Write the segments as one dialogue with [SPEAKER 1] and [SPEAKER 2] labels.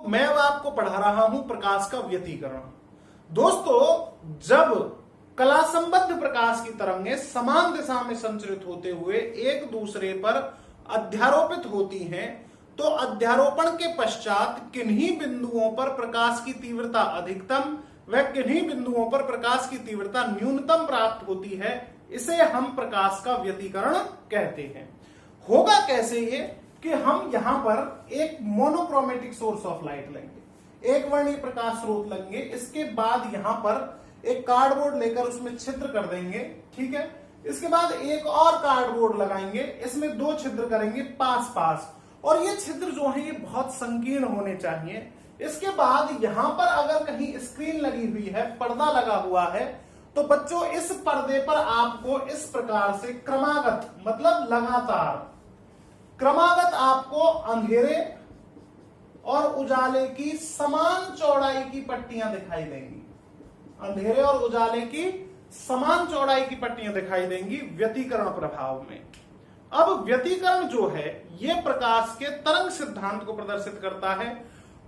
[SPEAKER 1] मैं अब आपको पढ़ा रहा हूं प्रकाश का व्यतिकरण। दोस्तों, जब कला संबद्ध प्रकाश की तरंगें समान दिशा में संचरित होते हुए एक दूसरे पर अध्यारोपित होती हैं, तो अध्यारोपण के पश्चात किन्हीं बिंदुओं पर प्रकाश की तीव्रता अधिकतम व किन्हीं बिंदुओं पर प्रकाश की तीव्रता न्यूनतम प्राप्त होती है। इसे हम प्रकाश का व्यतिकरण कहते हैं। होगा कैसे ये कि हम यहां पर एक मोनोक्रोमेटिक सोर्स ऑफ लाइट लेंगे, एक वर्णीय प्रकाश स्रोत लेंगे, इसके बाद यहां पर एक कार्डबोर्ड लेकर उसमें छिद्र कर देंगे, ठीक है। इसके बाद एक और कार्डबोर्ड लगाएंगे, इसमें 2 छिद्र करेंगे पास पास, और ये छिद्र जो है ये बहुत संकीर्ण होने चाहिए। इसके बाद यहां पर अगर कहीं स्क्रीन लगी हुई है, पर्दा लगा हुआ है, तो बच्चों इस पर्दे पर आपको इस प्रकार से क्रमागत मतलब लगातार क्रमागत आपको अंधेरे और उजाले की समान चौड़ाई की पट्टियां दिखाई देंगी। अंधेरे और उजाले की समान चौड़ाई की पट्टियां दिखाई देंगी व्यतिकरण प्रभाव में। अब व्यतिकरण जो है यह प्रकाश के तरंग सिद्धांत को प्रदर्शित करता है,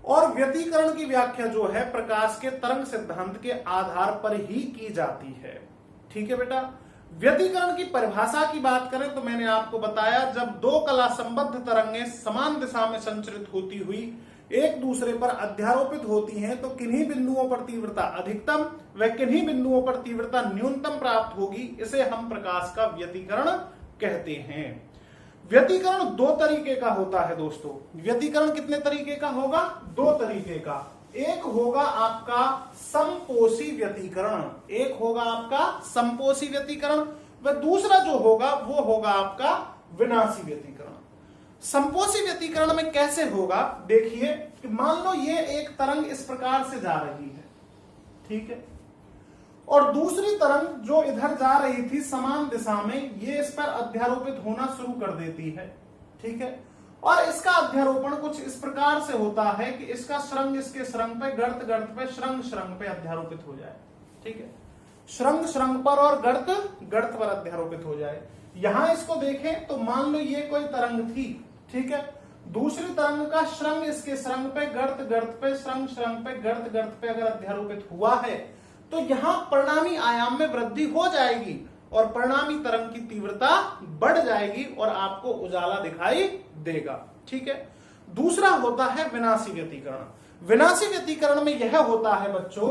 [SPEAKER 1] और व्यतिकरण की व्याख्या जो है प्रकाश के तरंग सिद्धांत के आधार पर ही की जाती है। ठीक है बेटा। व्यतिकरण की परिभाषा की बात करें तो मैंने आपको बताया, जब 2 कला संबद्ध तरंगें समान दिशा में संचरित होती हुई एक दूसरे पर अध्यारोपित होती हैं, तो किन्हीं बिंदुओं पर तीव्रता अधिकतम व किन्हीं बिंदुओं पर तीव्रता न्यूनतम प्राप्त होगी। इसे हम प्रकाश का व्यतिकरण कहते हैं। व्यतिकरण 2 तरीके का होता है दोस्तों। व्यतिकरण कितने तरीके का होगा? 2 तरीके का। एक होगा आपका समपोषी व्यतिकरण, एक होगा आपका समपोषी व्यतिकरण, व दूसरा जो होगा वो होगा आपका विनाशी व्यतिकरण। समपोषी व्यतिकरण में कैसे होगा? देखिए कि मान लो ये एक तरंग इस प्रकार से जा रही है, ठीक है, और दूसरी तरंग जो इधर जा रही थी समान दिशा में, ये इस पर अध्यारोपित होना शुरू कर देती है, ठीक है। और इसका अध्यारोपण कुछ इस प्रकार से होता है कि इसका श्रृंग इसके श्रृंग पे, गर्त गर्त पे, श्रृंग श्रृंग पे अध्यारोपित हो जाए, ठीक है। श्रृंग श्रृंग पर और गर्त गर्त पर अध्यारोपित हो जाए। यहां इसको देखें तो मान लो ये कोई तरंग थी, ठीक है, दूसरी तरंग का श्रृंग इसके श्रृंग पे, गर्त गर्त पे, श्रृंग श्रृंग पे, गर्त गर्त पे अगर अध्यारोपित हुआ है, तो यहां परिणामी आयाम में वृद्धि हो जाएगी और परिणामी तरंग की तीव्रता बढ़ जाएगी और आपको उजाला दिखाई देगा, ठीक है। दूसरा होता है विनाशी व्यतिकरण। विनाशी व्यतिकरण में यह होता है बच्चों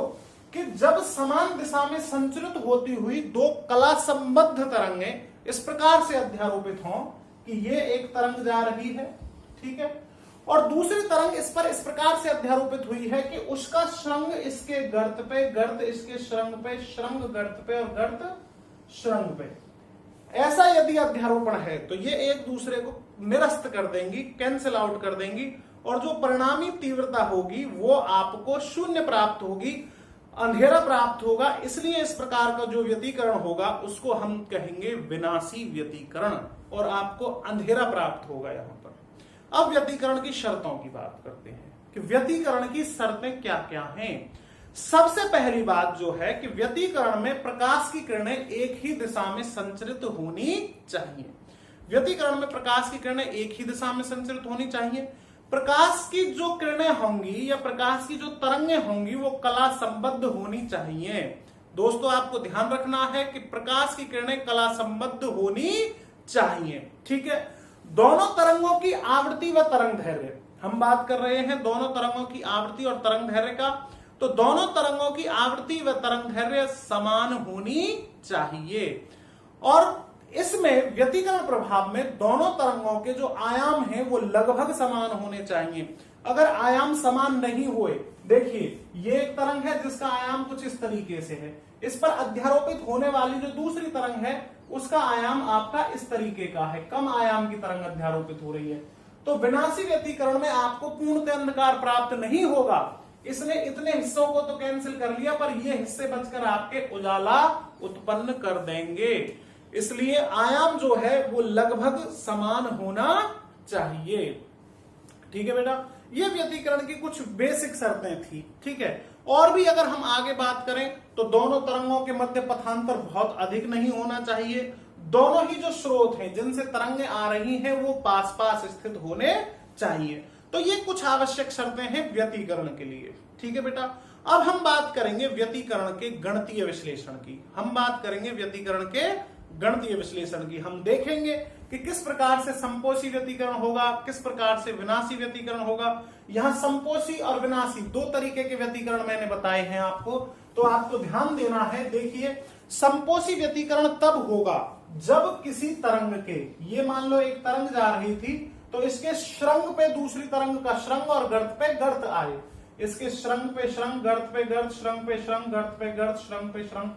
[SPEAKER 1] कि जब समान दिशा में संचरित होती हुई 2 कला संबद्ध तरंगें इस प्रकार से अध्यारोपित हों कि ये एक तरंग जा रही है, ठीक है, और दूसरी तरंग इस पर इस प्रकार से अध्यारोपित हुई है कि उसका श्रृंग इसके गर्त पे, गर्त इसके श्रृंग पे, श्रृंग गर्त पे और गर्त श्रृंग पे। ऐसा यदि अध्यारोपण है तो ये एक दूसरे को निरस्त कर देंगी, कैंसिल आउट कर देंगी, और जो परिणामी तीव्रता होगी वो आपको 0 प्राप्त होगी, अंधेरा प्राप्त होगा। इसलिए इस प्रकार का जो व्यतिकरण होगा उसको हम कहेंगे विनाशी व्यतिकरण, और आपको अंधेरा प्राप्त होगा यहां पर। अब व्यतिकरण की शर्तों की बात करते हैं कि व्यतिकरण की शर्तें क्या क्या हैं। सबसे पहली बात जो है कि व्यतिकरण में प्रकाश की किरणें एक ही दिशा में संचरित होनी चाहिए। व्यतिकरण में प्रकाश की किरणें एक ही दिशा में संचरित होनी चाहिए। प्रकाश की जो किरणें होंगी या प्रकाश की जो तरंगें होंगी वो कला संबद्ध होनी चाहिए। दोस्तों आपको ध्यान रखना है कि प्रकाश की किरणें कला संबद्ध होनी चाहिए, ठीक है। दोनों तरंगों की आवृत्ति व तरंग धैर्य, हम बात कर रहे हैं दोनों तरंगों की आवृत्ति और तरंग धैर्य का, तो दोनों तरंगों की आवृत्ति व तरंग धैर्य समान होनी चाहिए। और इसमें व्यतिकरण प्रभाव में दोनों तरंगों के जो आयाम हैं वो लगभग समान होने चाहिए। अगर आयाम समान नहीं हुए, देखिए ये एक तरंग है जिसका आयाम कुछ इस तरीके से है, इस पर अध्यारोपित होने वाली जो दूसरी तरंग है उसका आयाम आपका इस तरीके का है, कम आयाम की तरंग अध्यारोपित हो रही है, तो विनाशी व्यतिकरण में आपको पूर्णतः अंधकार प्राप्त नहीं होगा। इसने इतने हिस्सों को तो कैंसिल कर लिया, पर ये हिस्से बचकर आपके उजाला उत्पन्न कर देंगे। इसलिए आयाम जो है वो लगभग समान होना चाहिए, ठीक है बेटा। ये व्यतिकरण की कुछ बेसिक शर्तें थी, ठीक है। और भी अगर हम आगे बात करें तो दोनों तरंगों के मध्य पथांतर बहुत अधिक नहीं होना चाहिए। दोनों ही जो स्रोत हैं जिनसे तरंगें आ रही हैं वो पास पास स्थित होने चाहिए। तो ये कुछ आवश्यक शर्तें हैं व्यतिकरण के लिए। ठीक है बेटा, अब हम बात करेंगे व्यतिकरण के गणितीय विश्लेषण की। हम बात करेंगे व्यतिकरण के गणितीय विश्लेषण की। हम देखेंगे कि किस प्रकार से संपोषी व्यतिकरण होगा, किस प्रकार से विनाशी व्यतिकरण होगा। यहां संपोषी और विनाशी दो तरीके के व्यतिकरण मैंने बताए हैं आपको, तो आपको ध्यान देना है। देखिए, संपोषी व्यतिकरण तब होगा जब किसी तरंग के, ये मान लो एक तरंग जा रही थी, तो इसके श्रृंग पे दूसरी तरंग का श्रृंग और गर्त पे गर्त आए, इसके श्रृंग पे श्रृंग, गर्त पे गर्त, श्रृंग पे श्रृंग, गर्त पे गर्त, श्रृंग पे श्रृंग,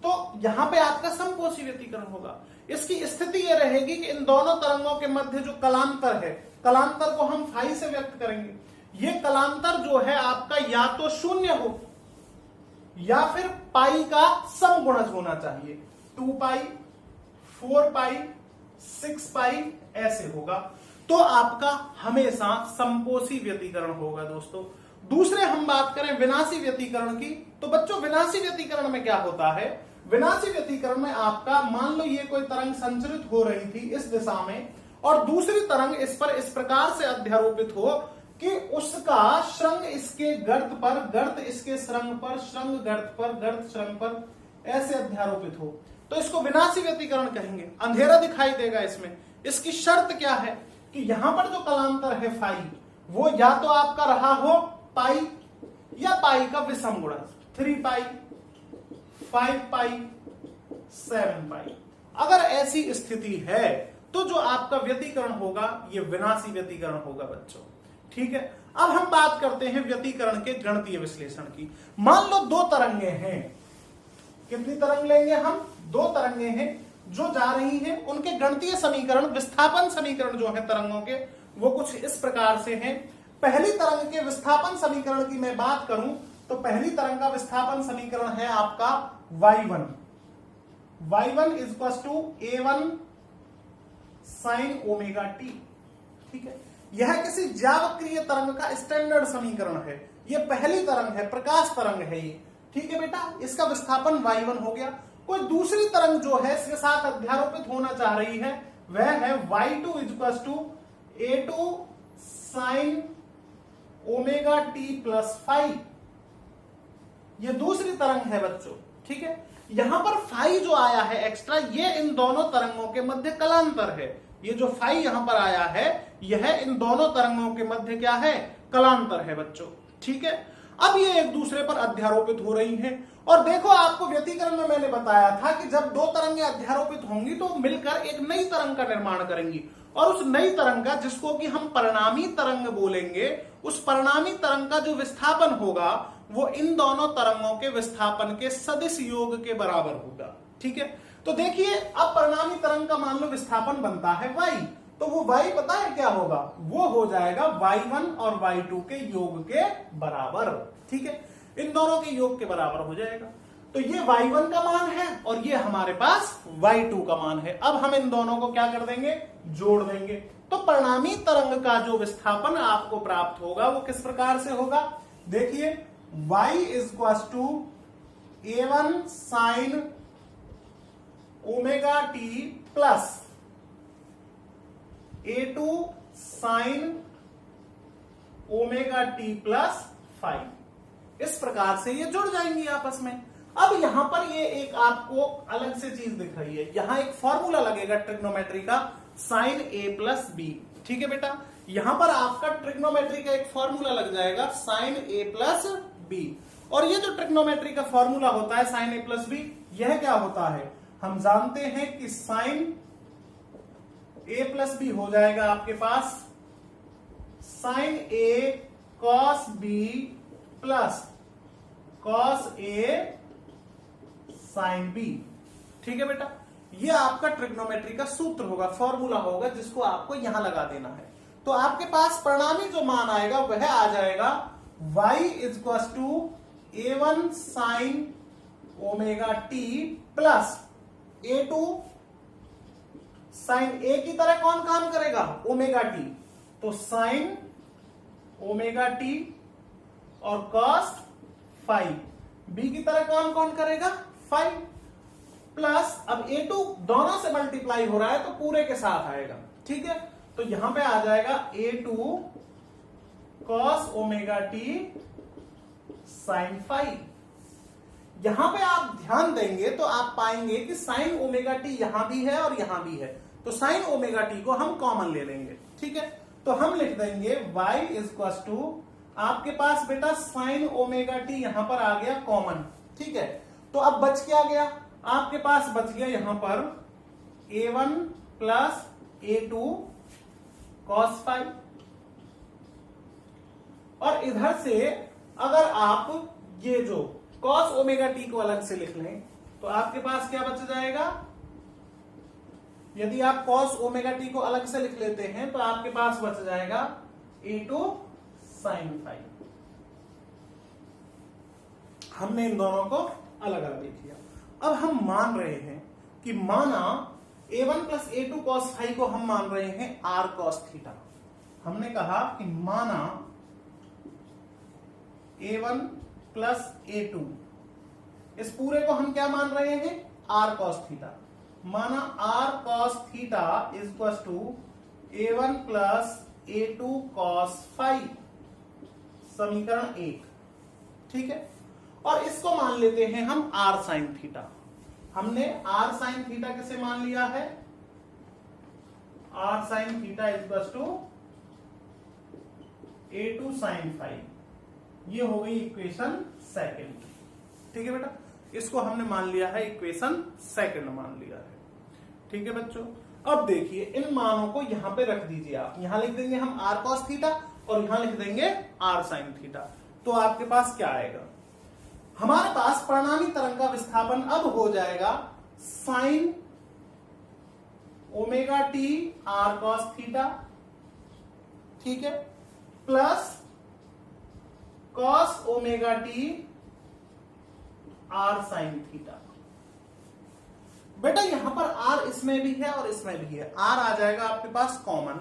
[SPEAKER 1] तो यहां पे आपका संपोषी व्यतिकरण होगा। इसकी स्थिति यह रहेगी कि इन दोनों तरंगों के मध्य जो कलांतर है, कलांतर को हम फाई से व्यक्त करेंगे। ये कलांतर जो है आपका या तो शून्य हो या फिर पाई का समगुणज होना चाहिए। 2 पाई, 4 पाई, 6 पाई ऐसे होगा, तो आपका हमेशा संपोषी व्यतिकरण होगा दोस्तों। दूसरे हम बात करें विनाशी व्यतिकरण की, तो बच्चों विनाशी व्यतिकरण में क्या होता है? विनाशी व्यतिकरण में आपका मान लो ये कोई तरंग संचरित हो रही थी इस दिशा में, और दूसरी तरंग इस पर इस प्रकार से अध्यारोपित हो कि उसका श्रृंग इसके गर्त पर, गर्त इसके श्रृंग पर, श्रृंग गर्त पर, गर्त श्रृंग पर ऐसे अध्यारोपित हो, तो इसको विनाशी व्यतिकरण कहेंगे। अंधेरा दिखाई देगा इसमें। इसकी शर्त क्या है कि यहां पर जो कलांतर है फाई, वो या तो आपका रहा हो पाई या पाई का विषम गुणज, 3 पाई, 5 पाई, 7 पाई। अगर ऐसी स्थिति है तो जो आपका व्यतिकरण होगा ये विनाशी व्यतिकरण होगा बच्चों। ठीक है, अब हम बात करते हैं व्यतिकरण के गणितीय विश्लेषण की। मान लो दो तरंगे हैं, कितनी तरंग लेंगे हम? 2 तरंगे हैं जो जा रही हैं, उनके गणितीय समीकरण, विस्थापन समीकरण जो है तरंगों के, वो कुछ इस प्रकार से हैं। पहली तरंग के विस्थापन समीकरण की मैं बात करूं तो पहली तरंग का विस्थापन समीकरण है आपका y1, y1 is to a1 sine omega t. ठीक है, यह किसी ज्यावक्रिय तरंग का स्टैंडर्ड समीकरण है। यह पहली तरंग है, प्रकाश तरंग है ये। ठीक है बेटा, इसका विस्थापन y1 हो गया। कोई दूसरी तरंग जो है इसके साथ अध्यारोपित होना चाह रही है, वह है y2 is to a2 sine omega t plus 5। ये दूसरी तरंग है बच्चों। ठीक है, यहां पर फाई जो आया है एक्स्ट्रा, ये इन दोनों तरंगों के मध्य कलांतर है। ये जो फाई यहां पर आया है, यह इन दोनों तरंगों के मध्य क्या है? कलांतर है बच्चों। ठीक है, अब ये एक दूसरे पर अध्यारोपित हो रही हैं। और देखो, आपको व्यतिकरण में मैंने बताया था कि जब 2 तरंगें अध्यारोपित होंगी तो मिलकर एक नई तरंग का निर्माण करेंगी, और उस नई तरंग का, जिसको कि हम परिणामी तरंग बोलेंगे, उस परिणामी तरंग का जो विस्थापन होगा वो इन दोनों तरंगों के विस्थापन के सदिश योग के बराबर होगा। ठीक है, तो देखिए, अब परिणामी तरंग का मान लो विस्थापन बनता है y, तो वो y पता है क्या होगा? वो हो जाएगा y1 और y2 के योग के बराबर। ठीक है, इन दोनों के योग के बराबर हो जाएगा। तो ये y1 का मान है और ये हमारे पास y2 का मान है। अब हम इन दोनों को क्या कर देंगे? जोड़ देंगे। तो परिणामी तरंग का जो विस्थापन आपको प्राप्त होगा वो किस प्रकार से होगा? देखिए, y is to a1 sine omega t plus a2 sine omega t plus 5। इस प्रकार से ये जुड़ जाएंगी आपस में। अब यहां पर ये एक आपको अलग से चीज दिख रही है, यहां एक फॉर्मूला लगेगा ट्रिग्नोमेट्री का, साइन a प्लस बी। ठीक है बेटा, यहां पर आपका ट्रिग्नोमेट्री का एक फॉर्मूला लग जाएगा, साइन a प्लस बी। और ये जो ट्रिग्नोमेट्री का फॉर्मूला होता है साइन a प्लस बी, यह क्या होता है? हम जानते हैं कि साइन a प्लस बी हो जाएगा आपके पास sine a cos b plus cos a sine b. ठीक है बेटा, ये आपका ट्रिग्नोमेट्री का सूत्र होगा, फॉर्मूला होगा, जिसको आपको यहां लगा देना है। तो आपके पास परिणामी जो मान आएगा वह आ जाएगा y is to a1 sine omega t plus a2 sine a की तरह कौन काम करेगा? Omega t. तो साइन ओमेगा टी और कॉस 5, b की तरह काम कौन करेगा? 5 प्लस, अब a2 दोनों से मल्टीप्लाई हो रहा है तो पूरे के साथ आएगा। ठीक है, तो यहां पे आ जाएगा a2 cos omega t sine phi. यहां पे आप ध्यान देंगे तो आप पाएंगे कि साइन ओमेगा टी यहां भी है और यहां भी है, तो साइन ओमेगा टी को हम कॉमन ले लेंगे। ठीक है, तो हम लिख देंगे y इज टू, आपके पास बेटा साइन ओमेगा टी यहां पर आ गया कॉमन। ठीक है, तो अब बच क्या गया, आपके पास बच गया यहां पर a1 plus a2 cos phi. और इधर से अगर आप ये जो कॉस ओमेगा टी को अलग से लिख लें तो आपके पास क्या बच जाएगा, यदि आप कॉस ओमेगा टी को अलग से लिख लेते हैं तो आपके पास बच जाएगा a2 साइन फाई। हमने इन दोनों को अलग अलग लिख लिया। अब हम मान रहे हैं कि माना a1 plus a2 cos phi को हम मान रहे हैं r कॉस थीटा। हमने कहा कि माना a1 प्लस a2, इस पूरे को हम क्या मान रहे हैं, r कॉस थीटा। माना r cos theta is equal to a1 plus a2 cos phi, समीकरण 1। ठीक है, और इसको मान लेते हैं हम r साइन थीटा। हमने r साइन थीटा किसे मान लिया है, r sine theta is equal to a2 sine phi. ये हो गई इक्वेशन सेकंड। ठीक है बेटा, इसको हमने मान लिया है इक्वेशन सेकंड मान लिया है। ठीक है बच्चों, अब देखिए इन मानों को यहां पे रख दीजिए। आप यहां लिख देंगे हम r cos थीटा और यहां लिख देंगे r sin थीटा। तो आपके पास क्या आएगा, हमारे पास परिणामी तरंग का विस्थापन अब हो जाएगा sign omega T r cos theta, ठीक है, plus cos omega T r sin theta. बेटा यहां पर r इसमें भी है और इसमें भी है, r आ जाएगा आपके पास कॉमन,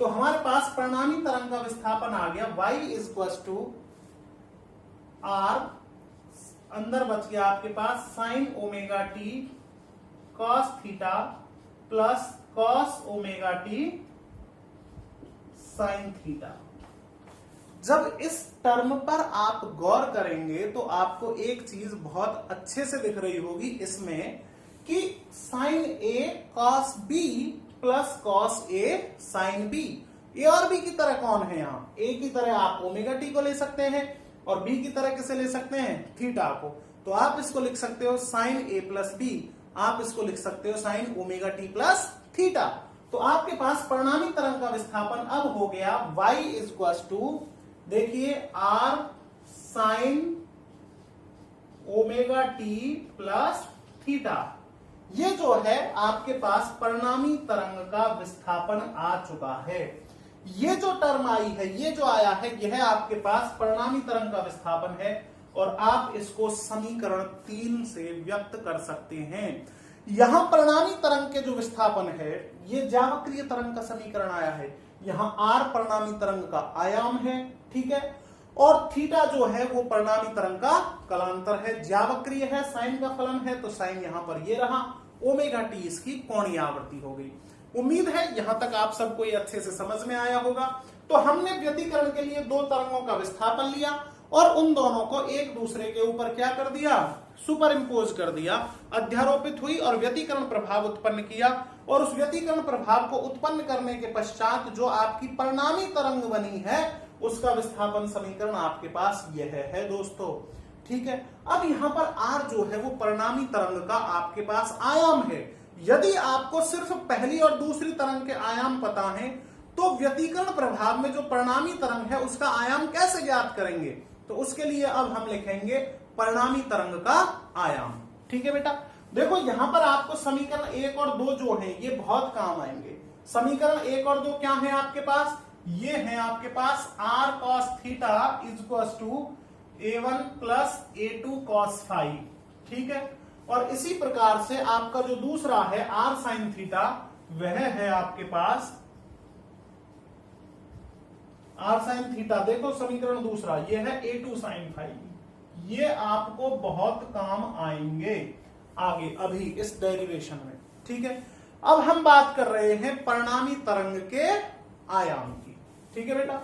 [SPEAKER 1] तो हमारे पास परिणामी तरंग का विस्थापन आ गया y is equal to r, अंदर बच गया आपके पास sine omega t cos theta plus cos omega t sin theta. जब इस टर्म पर आप गौर करेंगे तो आपको एक चीज बहुत अच्छे से दिख रही होगी इसमें कि sign A cos b plus cos A sine B. ए और बी की तरह कौन है यहाँ, ए की तरह आप ओमेगा टी को ले सकते हैं और बी की तरह किसे ले सकते हैं, थीटा को। तो आप इसको लिख सकते हो साइन ए प्लस बी, आप इसको लिख सकते हो sign omega t plus theta. तो आपके पास परिणामी तरंग का विस्थापन अब हो गया y इज इक्वल टू, देखिए r sign omega t plus theta. ये जो है आपके पास परिणामी तरंग का विस्थापन आ चुका है। ये जो टर्म आई है, ये जो आया है, यह आपके पास परिणामी तरंग का विस्थापन है और आप इसको समीकरण 3 से व्यक्त कर सकते हैं। यहां परिणामी तरंग के जो विस्थापन है, ये ज्यावक्रीय तरंग का समीकरण आया है, यहां r परिणामी तरंग का आयाम है, ठीक है, और थीटा जो है वो परिणामी तरंग का कलांतर है, ज्यावक्रीय है, साइन का फलन है, तो साइन यहां पर ये रहा, ओमेगा टी इसकी कोणीय आवृत्ति हो गई। उम्मीद है यहां तक आप सबको ये अच्छे से समझ में आया होगा। तो हमने व्यतिकरण के लिए दो तरंगों का विस्थापन लिया और उन दोनों को एक दूसरे के ऊपर क्या कर दिया, सुपर इम्पोज कर दिया, अध्यारोपित हुई और व्यतिकरण प्रभाव उत्पन्न किया। और उस व्यतिकरण प्रभाव को उत्पन्न करने के पश्चात जो आपकी परिणामी तरंग बनी है उसका विस्थापन समीकरण आपके पास यह है दोस्तों, ठीक है। अब यहां पर r जो है वो परिणामी तरंग का आपके पास आयाम है। यदि आपको सिर्फ पहली और दूसरी तरंग के आयाम पता है तो व्यतिकरण प्रभाव में जो परिणामी तरंग है उसका आयाम कैसे ज्ञात करेंगे, तो उसके लिए अब हम लिखेंगे परिणामी तरंग का आयाम, ठीक है बेटा। देखो यहां पर आपको समीकरण 1 और 2 जो है ये बहुत काम आएंगे। समीकरण 1 और 2 क्या है आपके पास, ये है आपके पास r cos theta is equal to a1 plus a2 cos phi, ठीक है। और इसी प्रकार से आपका जो दूसरा है r sin थीटा, वह है आपके पास r sin थीटा। देखो समीकरण दूसरा ये है a2 sin फाई। ये आपको बहुत काम आएंगे आगे अभी इस डेरिवेशन में, ठीक है। अब हम बात कर रहे हैं परिणामी तरंग के आयाम की, ठीक है बेटा।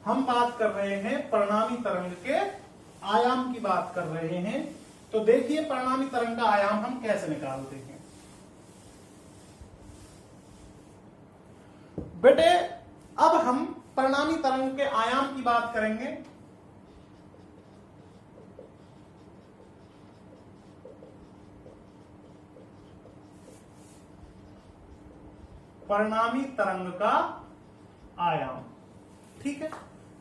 [SPEAKER 1] हम बात कर रहे हैं परिणामी तरंग के आयाम की बात कर रहे हैं। तो देखिए परिणामी तरंग का आयाम हम कैसे निकालते हैं। बेटे अब हम परिणामी तरंग के आयाम की बात करेंगे। परिणामी तरंग का आयाम, ठीक है,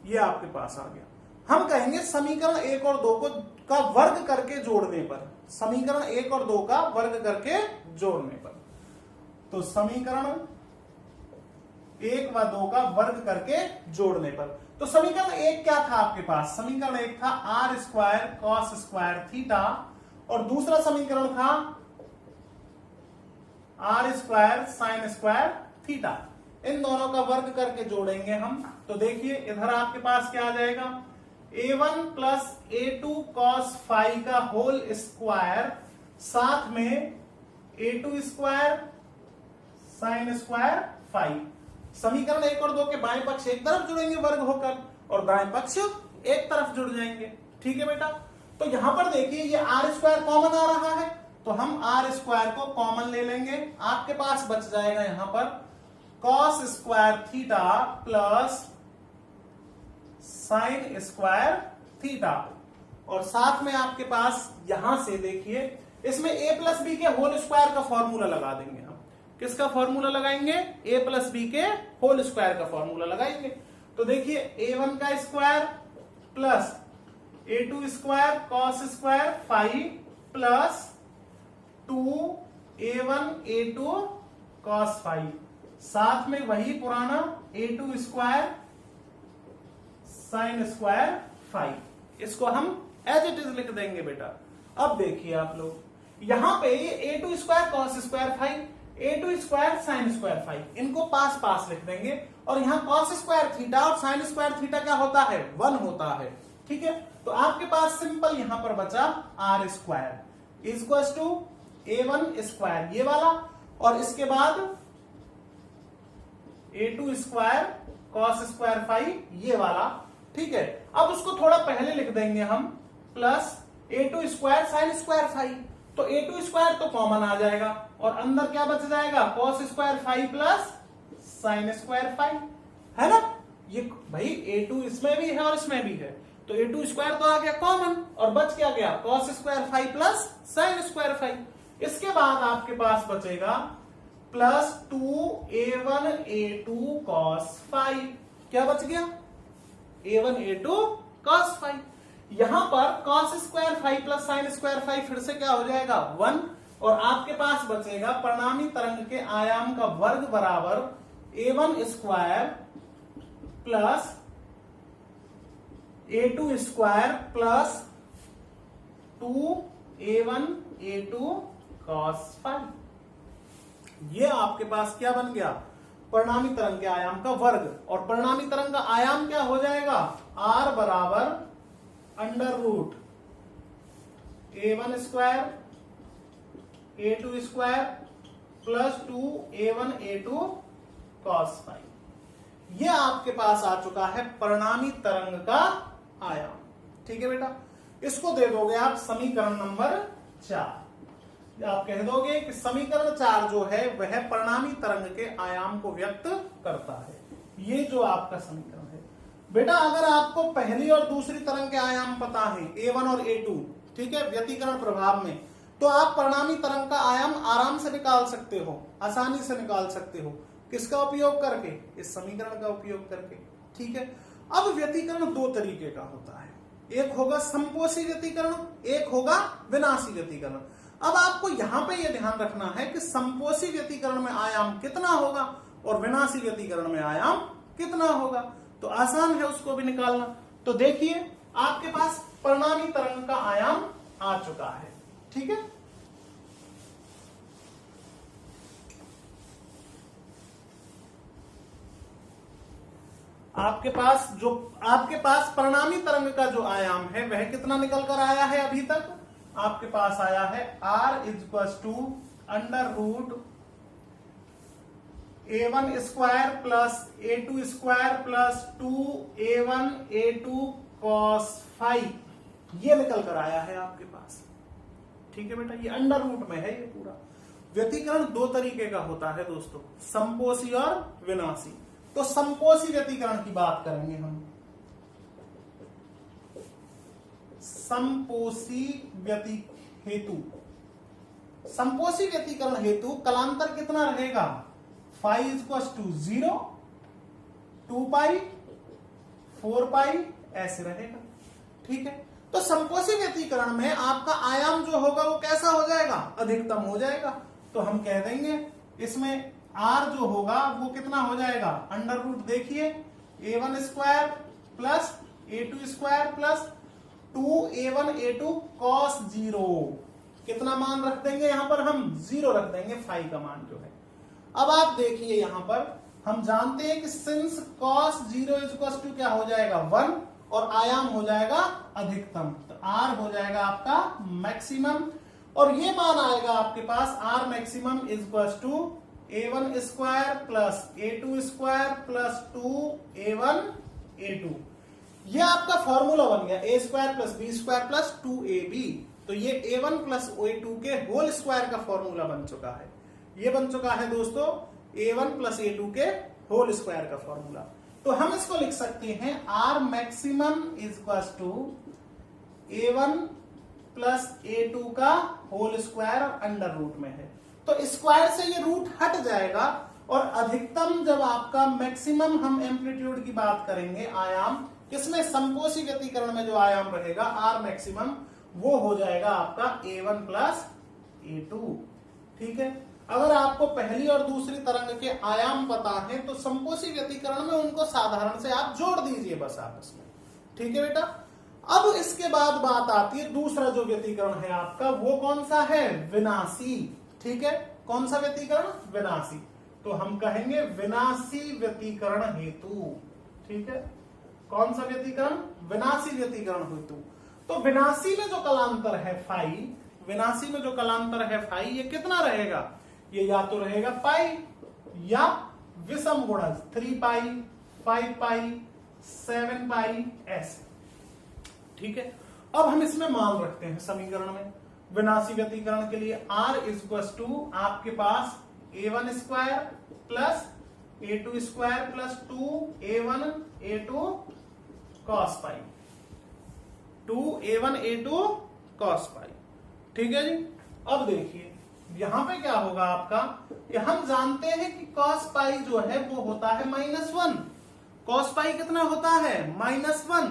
[SPEAKER 1] ये आपके पास आ गया। हम कहेंगे समीकरण 1 और 2 का वर्ग करके जोड़ने पर, समीकरण 1 और 2 का वर्ग करके जोड़ने पर, तो समीकरण 1 व 2 का वर्ग करके जोड़ने पर, तो समीकरण 1 क्या था आपके पास? समीकरण 1 था r square cos square theta, और दूसरा समीकरण था r square sine square theta. इन दोनों का वर्ग करके जोड़ेंगे हम। तो देखिए इधर आपके पास क्या आ जाएगा, a1 plus a2 cos phi का होल स्क्वायर, साथ में a2 square sine square phi. समीकरण 1 और 2 के बाएं पक्ष एक तरफ जुड़ेंगे वर्ग होकर, और दाएं पक्ष एक तरफ जुड़ जाएंगे। ठीक है बेटा, तो यहां पर देखिए ये आर स्क्वायर कॉमन आ रहा है, तो हम आर स्क्वायर को कॉमन ले लेंगे। आपके पास बच जाएगा यहां पर cos square theta plus sign square theta, और साथ में आपके पास यहां से देखिए इसमें a प्लस बी के होल स्क्वायर का फॉर्मूला लगा देंगे हम। किसका फॉर्मूला लगाएंगे? a प्लस बी के होल स्क्वायर का फॉर्मूला लगाएंगे। तो देखिए a1 का square plus a2 square cos square five plus 2a1 a2 cos five, साथ में वही पुराना a2 square sine square five, इसको हम एज इट इज लिख देंगे बेटा। अब देखिए आप लोग यहां पे ये a2 square cos square five, a2 square sine square five, इनको पास पास लिख देंगे, और यहां कॉस स्क्वायर थीटा और साइन स्क्वायर थीटा क्या होता है? 1 होता है। ठीक है, तो आपके पास सिंपल यहां पर बचा r square equals to a1 square ये वाला, और इसके बाद a2 square cos square five ये वाला। ठीक है, अब उसको थोड़ा पहले लिख देंगे हम, plus a2 square sine square five, तो a2 स्क्वायर तो कॉमन आ जाएगा, और अंदर क्या बच जाएगा? Cos square five plus sine square five, है ना? ये भाई a2 इसमें भी है और इसमें भी है, तो a2 स्क्वायर तो आ गया कॉमन, और बच क्या गया? Cos square five plus sine square five. इसके बाद आपके पास बचेगा plus 2a1 a2 cos five, क्या बच गया? a1 a2 cos five. यहां पर cos square five plus sine square five फिर से क्या हो जाएगा? 1, और आपके पास बचेगा परिणामी तरंग के आयाम का वर्ग बराबर a1 square plus a2 square plus 2a1 a2 cos phi. ये आपके पास क्या बन गया? परिणामी तरंग के आयाम का वर्ग, और परिणामी तरंग का आयाम क्या हो जाएगा? r बराबर under root a1 square a2 square plus 2a1 a2 cos phi. ये आपके पास आ चुका है परिणामी तरंग का आयाम। ठीक है बेटा, इसको दे दोगे आप समीकरण नंबर 4। आप कह दोगे कि समीकरण 4 जो है वह परिणामी तरंग के आयाम को व्यक्त करता है। ये जो आपका समीकरण है बेटा, अगर आपको पहली और दूसरी तरंग के आयाम पता है a1 और a2, ठीक है, व्यतिकरण प्रभाव में, तो आप परिणामी तरंग का आयाम आराम से निकाल सकते हो, आसानी से निकाल सकते हो। किसका उपयोग करके? इस समीकरण का उपयोग करके। ठीक है, अब व्यतिकरण 2 तरीके का होता है, एक होगा संपोषी व्यतिकरण, एक होगा विनाशी व्यतिकरण। अब आपको यहां पे यह ध्यान रखना है कि संपोषी व्यतिकरण में आयाम कितना होगा और विनाशी व्यतिकरण में आयाम कितना होगा, तो आसान है उसको भी निकालना। तो देखिए आपके पास परिणामी तरंग का आयाम आ चुका है। ठीक है, आपके पास परिणामी तरंग का जो आयाम है वह कितना निकल कर आया है? अभी तक आपके पास आया है r equals to under root a1 square plus a2 square plus 2a1 a2 cos phi, ये निकल कर आया है आपके पास। ठीक है बेटा, ये अंडर रूट में है ये पूरा। व्यतिकरण दो तरीके का होता है दोस्तों, संपोषी और विनाशी। तो संपोषी व्यतिकरण की बात करेंगे हम। संपोषी व्यति हेतु, संपोषी व्यतिकरण हेतु कलांतर कितना रहेगा, फाई इक्वल टू 0, 2 पाई, 4 पाई ऐसे रहेगा। ठीक है, तो संपोषी व्यतिकरण में आपका आयाम जो होगा वो कैसा हो जाएगा, अधिकतम हो जाएगा। तो हम कह देंगे इसमें r जो होगा वो कितना हो जाएगा, अंडर रूट देखिए a1 square plus a2 square plus 2a1 a2 cos 0, कितना मान रख देंगे यहां पर हम, 0 रख देंगे, फाई का मान जो है। अब आप देखिए यहां पर हम जानते हैं कि सिंस cos 0 इक्वल टू क्या हो जाएगा 1 और आयाम हो जाएगा अधिकतम, तो r हो जाएगा आपका मैक्सिमम, और ये मान आएगा आपके पास r maximum equal to a1 square plus a2 square plus 2a1 a2। ये आपका फॉर्मूला बन गया a square plus b square plus 2ab। तो ये a1 प्लस a2 के होल स्क्वायर का फॉर्मूला बन चुका है। ये बन चुका है दोस्तों a1 प्लस a2 के होल स्क्वायर का फॉर्मूला। तो हम इसको लिख सकते हैं r maximum equal to a1 plus a2 का होल स्क्वायर अंडर रूट में है। तो स्क्वायर से ये रूट हट जाएगा, और अधिकतम जब आपका मैक्सिमम, हम एम्पलीट्यूड की बात करेंगे, आयाम किसमें, संपोषी व्यतिकरण में जो आयाम रहेगा r मैक्सिमम, वो हो जाएगा आपका a1 प्लस a2। ठीक है, अगर आपको पहली और दूसरी तरंग के आयाम पता है तो संपोषी व्यतिकरण में उनको साधारण से आप जोड़ दीजिए बस आपस में। ठीक है बेटा, अब इसके बाद बात आती है दूसरा जो व्यतिकरण है आपका, वो कौन सा है, विनाशी। ठीक है, कौन सा व्यतिकरण, विनाशी। तो हम कहेंगे विनाशी व्यतिकरण हेतु। ठीक है, कौन सा व्यतिकरण, विनाशी व्यतिकरण हेतु। तो विनाशी में जो कलांतर है फाई, विनाशी में जो कलांतर है फाई, ये कितना रहेगा, ये या तो रहेगा पाई या विषम गुणज 3 पाई, 5 पाई, 7 पाई ऐसे। ठीक है, अब हम इसमें मान रखते हैं समीकरण में, विनाशी व्यतिकरण के लिए r इक्वल टू आपके पास a1 square plus a2 square plus 2a1 a2 cos पाई, 2a1 a2 cos पाई। ठीक है जी, अब देखिए यहां पे क्या होगा आपका, कि हम जानते हैं कि cos पाई जो है वो होता है -1, cos पाई कितना होता है, -1।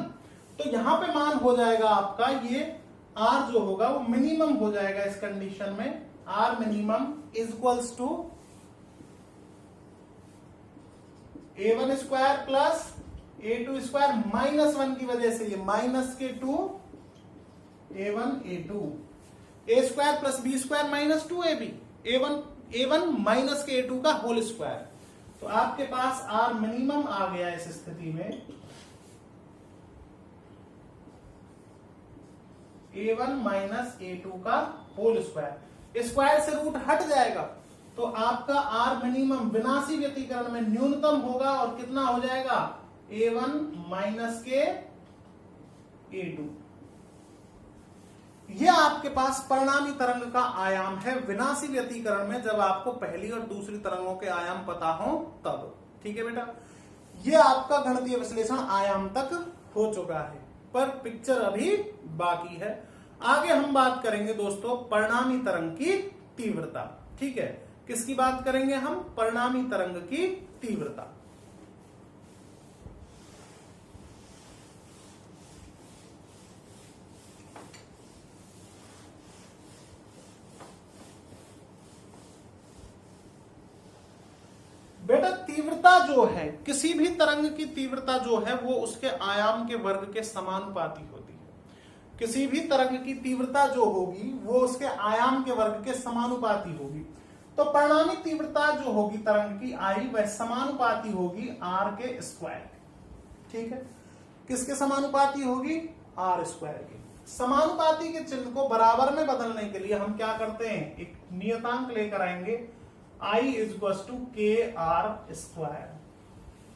[SPEAKER 1] तो यहां पे मान हो जाएगा आपका, ये r जो होगा वो मिनिमम हो जाएगा इस कंडीशन में, r minimum equals to a1 square plus a2 square, -1 की वजह से ये माइनस के 2 a1 a2, a square plus b square minus 2ab, a1 minus के a2 का होल स्क्वायर। तो आपके पास r मिनिमम आ गया इस स्थिति में a1 माइनस a2 का होल स्क्वायर, स्क्वायर से रूट हट जाएगा, तो आपका r मिनिमम विनाशी व्यतिकरण में न्यूनतम होगा, और कितना हो जाएगा, a1 माइनस के a2। यह आपके पास परिणामी तरंग का आयाम है विनाशी व्यतिकरण में, जब आपको पहली और दूसरी तरंगों के आयाम पता हो तब। ठीक है बेटा, यह आपका गणितीय विश्लेषण आयाम तक हो चुका है, पर पिक्चर अभी बाकी है। आगे हम बात करेंगे दोस्तों परिणामी तरंग की तीव्रता। ठीक है, किसकी बात करेंगे हम, परिणामी तरंग की तीव्रता। बेटा तीव्रता जो है, किसी भी तरंग की तीव्रता जो है वो उसके आयाम के वर्ग के समानुपाती होती है। किसी भी तरंग की तीव्रता जो होगी वो उसके आयाम के वर्ग के समानुपाती होगी। तो परिणामी तीव्रता जो होगी तरंग की आई, वह समानुपाती होगी r के स्क्वायर के। ठीक है, किसके समानुपाती होगी, r स्क्वायर के। समानुपाती के चिन्ह को बराबर में बदलने के लिए हम क्या करते हैं, एक नियतांक लेकर आएंगे, आई इज इक्वल टू के आर स्क्वायर।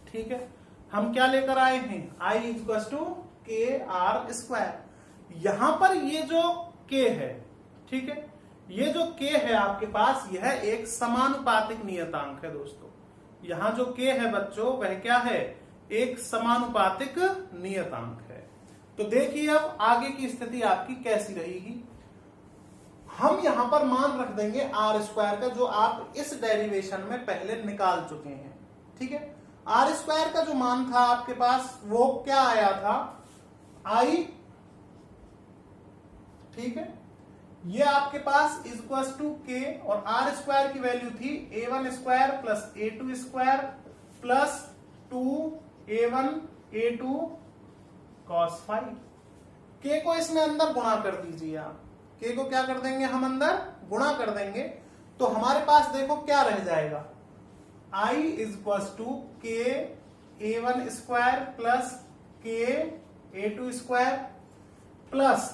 [SPEAKER 1] ठीक है, हम क्या लेकर आए हैं, आई इज इक्वल टू के आर स्क्वायर। यहां पर ये जो के है, ठीक है, ये जो के है आपके पास, यह एक समानुपातिक नियतांक है दोस्तों। यहां जो के है बच्चों, वह क्या है, एक समानुपातिक नियतांक है। तो देखिए अब आगे की स्थिति आपकी कैसी रहेगी। हम यहां पर मान रख देंगे आर स्क्वायर का, जो आप इस डेरिवेशन में पहले निकाल चुके हैं। ठीक है, आर स्क्वायर का जो मान था आपके पास वो क्या आया था, आई, ठीक है, ये आपके पास इज इक्वल टू के, और आर स्क्वायर की वैल्यू थी a1 square plus a2 square plus 2a1 a2 cos five. के को इसमें अंदर गुणा कर दीजिए आप, के को क्या कर देंगे हम, अंदर गुणा कर देंगे, तो हमारे पास देखो क्या रह जाएगा, आई इज इक्वल टू के a1 स्क्वायर प्लस के a2 square plus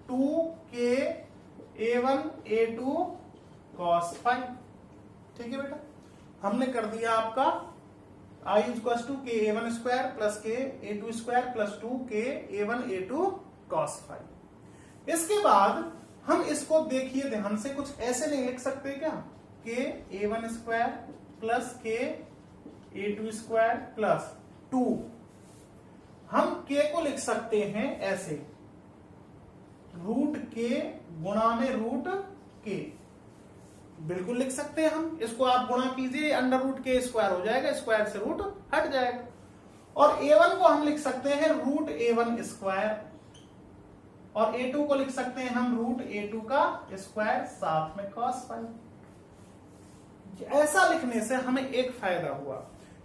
[SPEAKER 1] 2k a1 a2 cos five. ठीक है बेटा, हमने कर दिया आपका i इज इक्वल टू के a1 स्क्वायर प्लस के a2 square plus 2k a1 a2 cos five. इसके बाद हम इसको देखिए ध्यान से, कुछ ऐसे नहीं लिख सकते क्या, के a1 स्क्वायर प्लस के a2 स्क्वायर प्लस 2, हम के को लिख सकते हैं ऐसे, रूट के गुणा में रूट के, बिल्कुल लिख सकते हैं हम। इसको आप गुणा कीजिए, अंडर रूट के स्क्वायर हो जाएगा, स्क्वायर से रूट हट जाएगा। और a1 को हम लिख सकते हैं रूट a1 स्क्वायर, और a2 को लिख सकते हैं हम रूट a2 का स्क्वायर साथ में cos फाइव। ऐसा लिखने से हमें एक फायदा हुआ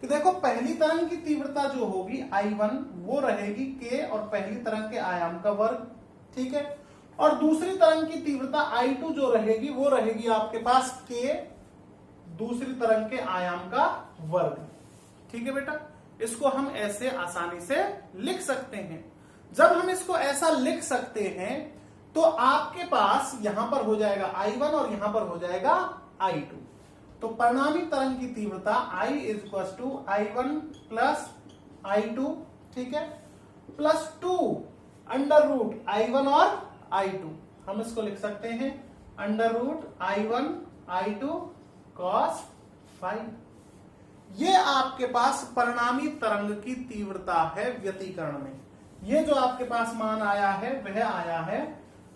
[SPEAKER 1] कि देखो पहली तरंग की तीव्रता जो होगी I1 वो रहेगी k और पहली तरंग के आयाम का वर्ग। ठीक है, और दूसरी तरंग की तीव्रता I2 जो रहेगी वो रहेगी आपके पास k दूसरी तरंग के आयाम का वर्ग। ठीक है बेटा, इसको हम ऐसे आसानी से लिख सकते हैं। जब हम इसको ऐसा लिख सकते हैं तो आपके पास यहां पर हो जाएगा I1 और यहां पर हो जाएगा I2। तो परिणामी तरंग की तीव्रता I is equal to I1 plus I2, ठीक है, प्लस 2 अंडर रूट I1 और I2। हम इसको लिख सकते हैं under root I1 I2 cos phi. ये आपके पास परिणामी तरंग की तीव्रता है व्यतिकरण में। ये जो आपके पास मान आया है वह आया है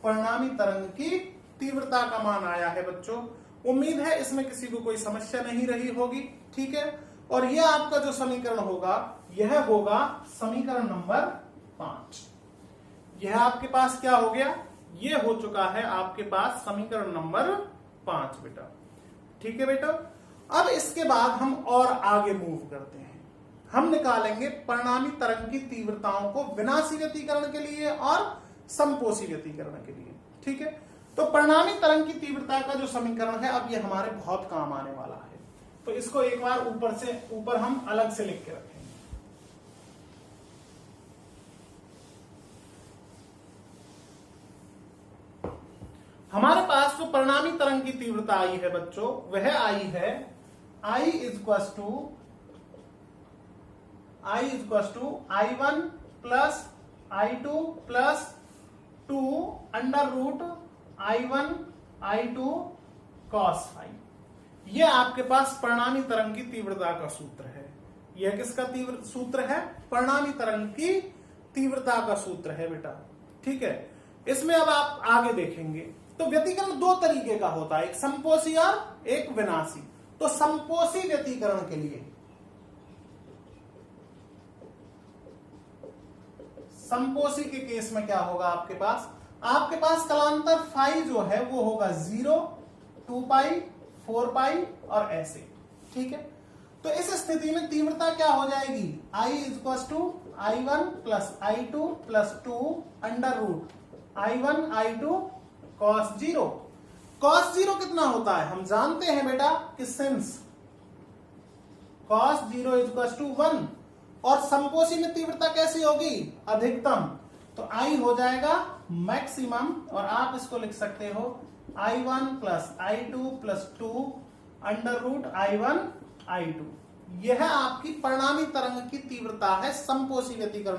[SPEAKER 1] परिणामी तरंग की तीव्रता का मान आया है बच्चों। उम्मीद है इसमें किसी को कोई समस्या नहीं रही होगी। ठीक है, और यह आपका जो समीकरण होगा यह होगा समीकरण नंबर 5। यह आपके पास क्या हो गया, यह हो चुका है आपके पास समीकरण नंबर 5 बेटा। ठीक है बेटा, अब इसके बाद हम और आगे मूव करते हैं। हम निकालेंगे परिणामी तरंग की तीव्रताओं को विनाशी व्यतिकरण के लिए और समपोषी व्यतिकरण के लिए। ठीक है, तो परिणामी तरंग की तीव्रता का जो समीकरण है अब ये हमारे बहुत काम आने वाला है, तो इसको एक बार ऊपर हम अलग से लिख के रखेंगे। हमारे पास जो परिणामी तरंग की तीव्रता आई है बच्चों वह आई है I is equal to I1 plus I2 plus 2 under root I1 I2 cos phi. यह आपके पास परिणामी तरंग की तीव्रता का सूत्र है। यह किसका सूत्र है, परिणामी तरंग की तीव्रता का सूत्र है बेटा। ठीक है, इसमें अब आप आगे देखेंगे तो व्यतिकरण दो तरीके का होता है, एक समपोषी और एक विनाशी। तो समपोषी व्यतिकरण के लिए, समपोषी के केस में क्या होगा आपके पास कलांतर फाई जो है वो होगा 0, 2 पाई, 4 पाई और ऐसे। ठीक है, तो इस स्थिति में तीव्रता क्या हो जाएगी, I is equal to I1 plus I2 plus 2 under root I1 I2 cos 0। cos 0 कितना होता है हम जानते हैं बेटा कि since cos 0 is equal to 1, और समपोषी में तीव्रता कैसी होगी, अधिकतम। तो I हो जाएगा मैक्सिमम, और आप इसको लिख सकते हो I1 plus I2 plus 2 √I1 I2। यह आपकी परिणामी तरंग की तीव्रता है समपोषी व्यतिकरण,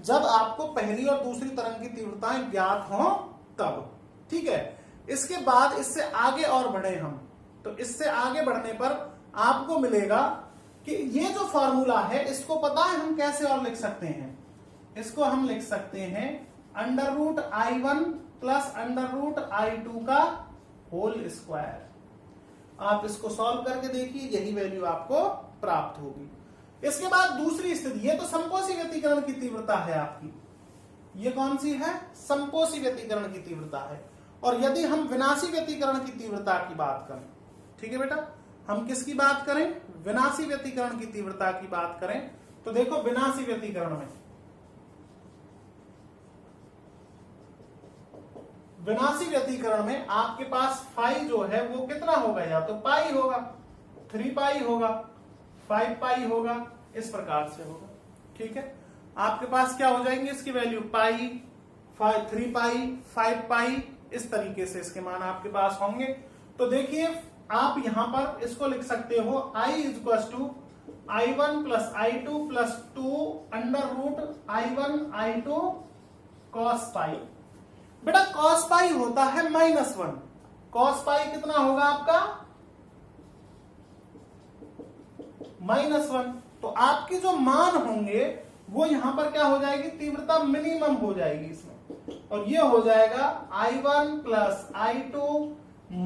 [SPEAKER 1] जब आपको पहली और दूसरी तरंग की तीव्रताएं ज्ञात हो तब। ठीक है, इसके बाद इससे आगे और बढ़े हम, तो इससे आगे बढ़ने पर आपको मिलेगा कि ये जो फॉर्मूला है, इसको पता है हम कैसे और लिख सकते हैं। इसको हम लिख सकते हैं √I1 प्लस √I2 का होल स्क्वायर। आप इसको सॉल्व करके देखिए, यही वैल्यू आपको प्राप्त होगी। इसके बाद दूसरी स्थिति, ये तो समपोषी व्यतिकरण की तीव्रता है आपकी, ये कौन सी है? समपोषी व्यतिकरण की तीव्रता है। और यदि हम विनाशी व्यतिकरण की तीव्रता की बात करें, ठीक है बेटा, हम किसकी बात करें? विनाशी व्यतिकरण की तीव्रता की बात करें, तो देखो विनाशी व्यतिकरण में, विनाशी व्यतिकरण में आपके पास फाई जो है वो कितना होगा? या तो पाई होगा, 3 पाई होगा, 5 पाई होगा, इस प्रकार से होगा। ठीक है, आपके पास क्या हो जाएंगे इसकी वैल्यू? पाई, 3 पाई, 5 पाई, इस तरीके से इसके मान आपके पास होंगे। तो देखिए आप यहां पर इसको लिख सकते हो I = I1 plus I2 plus 2 √I1 I2 cos पाई। बेटा cos पाई होता है -1, cos पाई कितना होगा आपका? -1। तो आपके जो मान होंगे वो यहां पर क्या हो जाएगी? तीव्रता मिनिमम हो जाएगी इसमें, और ये हो जाएगा I1 प्लस I2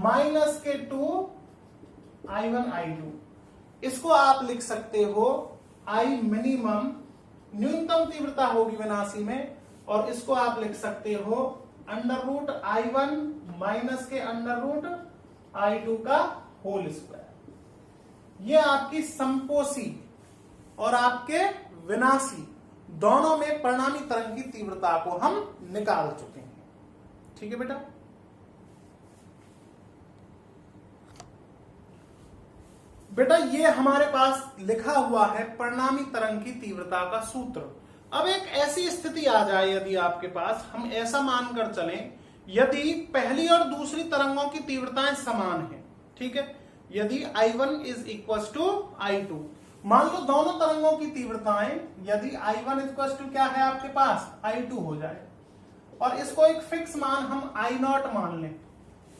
[SPEAKER 1] माइनस के 2 I1 I2। इसको आप लिख सकते हो I मिनिमम, न्यूनतम तीव्रता होगी विनाशी में, और इसको आप लिख सकते हो √I1 माइनस के √I2 का होल स्क्वायर। ये आपकी समपोषी और आपके विनाशी दोनों में परिणामी तरंग की तीव्रता को हम निकाल चुके हैं। ठीक है बेटा, बेटा ये हमारे पास लिखा हुआ है परिणामी तरंग की तीव्रता का सूत्र। अब एक ऐसी स्थिति आ जाए यदि आपके पास, हम ऐसा मानकर चलें यदि पहली और दूसरी तरंगों की तीव्रताएं समान हैं। ठीक है, यदि I1 = I2, मान लो दोनों तरंगों की तीव्रताएं यदि I1 = क्या है आपके पास? I2 हो जाए, और इसको एक फिक्स मान हम I0 मान लें।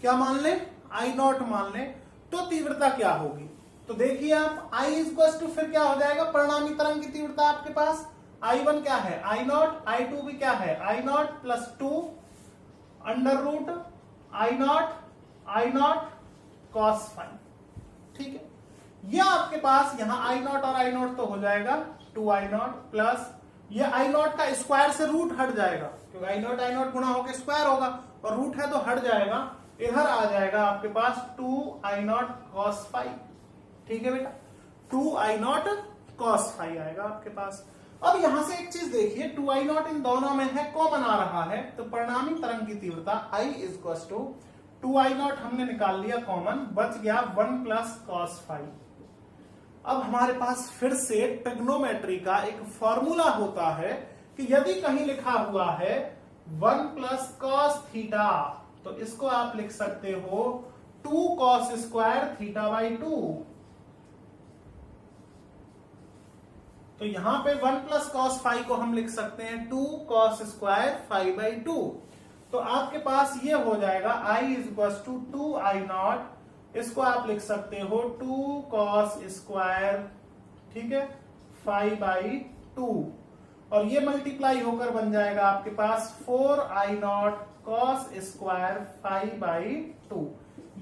[SPEAKER 1] क्या मान लें? I0 मान लें, तो तीव्रता क्या होगी? तो देखिए आप I फिर क्या हो जाएगा? परिणामी तरंग की तीव्रता आपके पास I1 क्या है? I0, I2 भी क्या है? I0 plus 2 √I0 cos phi. ठीक है, यह आपके पास यहां I0 और I0 तो हो जाएगा 2I0 प्लस ये I0 का स्क्वायर से रूट हट जाएगा, क्योंकि I0 गुणा होकर स्क्वायर होगा, और रूट है तो हट जाएगा, इधर आ जाएगा आपके पास 2I0 cos फाई। ठीक है बेटा, 2I0 cos फाई आएगा आपके पास। अब यहां से एक चीज देखिए, 2I0 इन दोनों में है, कॉमन आ रहा है, तो परिणामी तरंग की तीव्रता I = 2I0 हमने निकाल लिया कॉमन, बच गया 1 प्लस cos फाई। अब हमारे पास फिर से ट्रिग्नोमेट्री का एक फॉर्मूला होता है कि यदि कहीं लिखा हुआ है 1 प्लस cos थीटा, तो इसको आप लिख सकते हो 2 cos स्क्वायर θ/2। तो यहां पे 1 प्लस cos फाई को हम लिख सकते हैं 2 cos स्क्वायर φ/2। तो आपके पास ये हो जाएगा I = 2I0, इसको आप लिख सकते हो 2 cos स्क्वायर, ठीक है, φ/2, और ये मल्टीप्लाई होकर बन जाएगा आपके पास 4I0 cos स्क्वायर φ/2।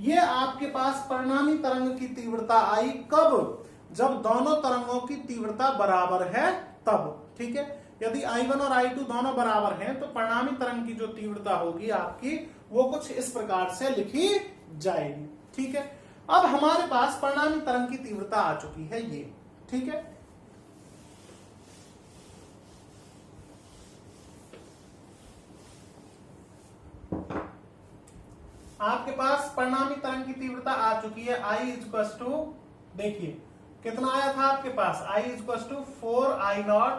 [SPEAKER 1] ये आपके पास परिणामी तरंग की तीव्रता आई कब? जब दोनों तरंगों की तीव्रता बराबर है तब। ठीक है, यदि I1 और I2 दोनों बराबर हैं, तो परिणामी तरंग की जो तीव्रता होगी आपकी वो कुछ इस प्रकार से लिखी जाएगी। ठीक है, अब हमारे पास परिणामी तरंग की तीव्रता आ चुकी है ये। ठीक है, आपके पास परिणामी तरंग की तीव्रता आ चुकी है। I देखिए कितना आया था आपके पास? I = 4I0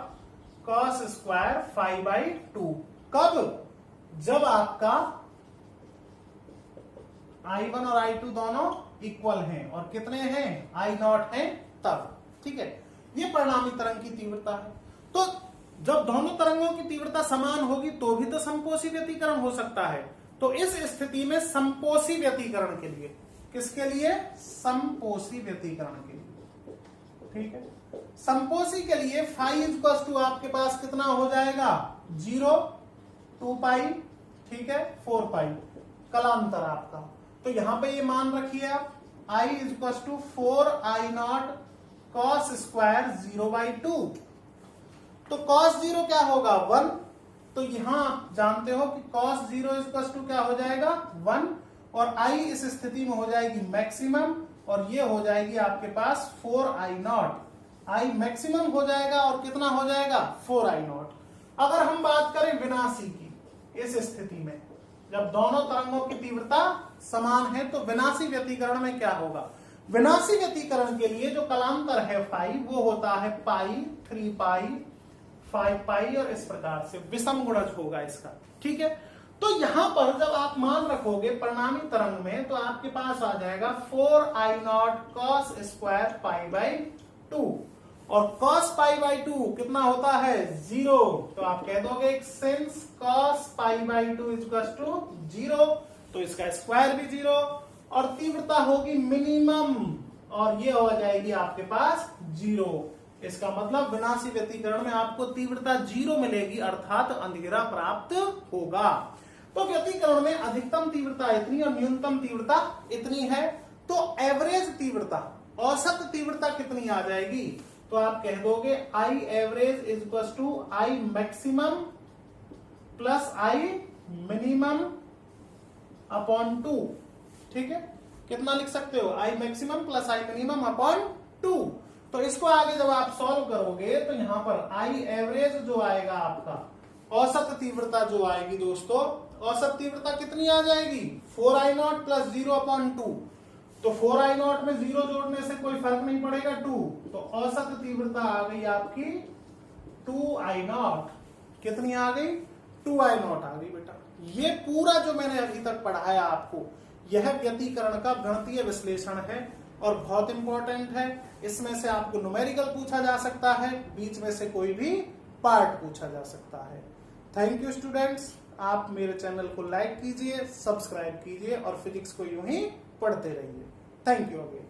[SPEAKER 1] cos square φ/2। कब? जब आपका I1 और I2 दोनों इक्वल हैं और कितने हैं आई नॉट हैं तब। ठीक है, ये परिणामी तरंग की तीव्रता है। तो जब दोनों तरंगों की तीव्रता समान होगी तो भी तो समपोषी व्यतिकरण हो सकता है। तो इस स्थिति में समपोषी व्यतिकरण के लिए, किसके लिए, समपोषी व्यतिकरण के लिए, ठीक है, समपोषी के लिए फाई इक्वल टू आपके पास कितना हो जाएगा 0, 2 पाई, ठीक है, 4 पाई कलांतर आपका। तो यहां पे ये मान रखिए आप I equal to 4 I naught cos square 0/2। तो कॉस 0 क्या होगा 1। तो यहां आप जानते हो कि कॉस 0 इक्वल टू क्या हो जाएगा 1 और आई इस स्थिति में हो जाएगी मैक्सिमम और ये हो जाएगी आपके पास 4 आई नॉट। आई मैक्सिमम हो जाएगा और कितना हो जाएगा 4 आई नॉट। अगर हम बात करें विनाशी की, इस स्थिति में जब दोनों तरंगों की तीव्रता समान है तो विनाशी व्यतिकरण में क्या होगा। विनाशी व्यतिकरण के लिए जो कलांतर है फाई वो होता है पाई, 3 पाई, 5 पाई और इस प्रकार से विषम गुणज होगा इसका। ठीक है, तो यहां पर जब आप मान रखोगे परिणामी तरंग में तो आपके पास आ जाएगा 4 आई नॉट कॉस स्क्वायर π/2 और cos π/2 कितना होता है 0। तो आप कह दोगे सिंस cos π/2 इक्वल टू 0 तो इसका स्क्वायर भी 0 और तीव्रता होगी मिनिमम और ये हो जाएगी आपके पास 0। इसका मतलब विनाशी व्यतिकरण में आपको तीव्रता 0 मिलेगी अर्थात अंधेरा प्राप्त होगा। तो व्यतिकरण में अधिकतम तीव्रता इतनी और न्यूनतम तीव्रता इतनी है। तो एवरेज तीव्रता, औसत तीव्रता कितनी आ जाएगी तो आप कह दोगे I average is equal to I maximum plus I minimum upon 2। ठीक है, कितना लिख सकते हो I maximum plus I minimum upon 2। तो इसको आगे जब आप सॉल्व करोगे तो यहां पर आई एवरेज जो आएगा आपका औसत तीव्रता जो आएगी दोस्तों, औसत तीव्रता कितनी आ जाएगी 4 आई नॉट प्लस 0/2। तो 4 आई नॉट में 0 जोड़ने से कोई फर्क नहीं पड़ेगा 2। तो औसत तीव्रता आ गई आपकी 2 आई नॉट। कितनी आ गई 2 आई नॉट आ गई बेटा। ये पूरा जो मैंने अभी तक पढ़ाया आपको यह व्यतिकरण का गणितीय विश्लेषण है और बहुत इंपॉर्टेंट है। इसमें से आपको न्यूमेरिकल पूछा जा सकता है, बीच में से कोई भी पार्ट पूछा जा सकता है। थैंक यू स्टूडेंट्स, आप मेरे चैनल को लाइक कीजिए, सब्सक्राइब कीजिए और फिजिक्स को यूं ही पढ़ते रहिए। Thank you again.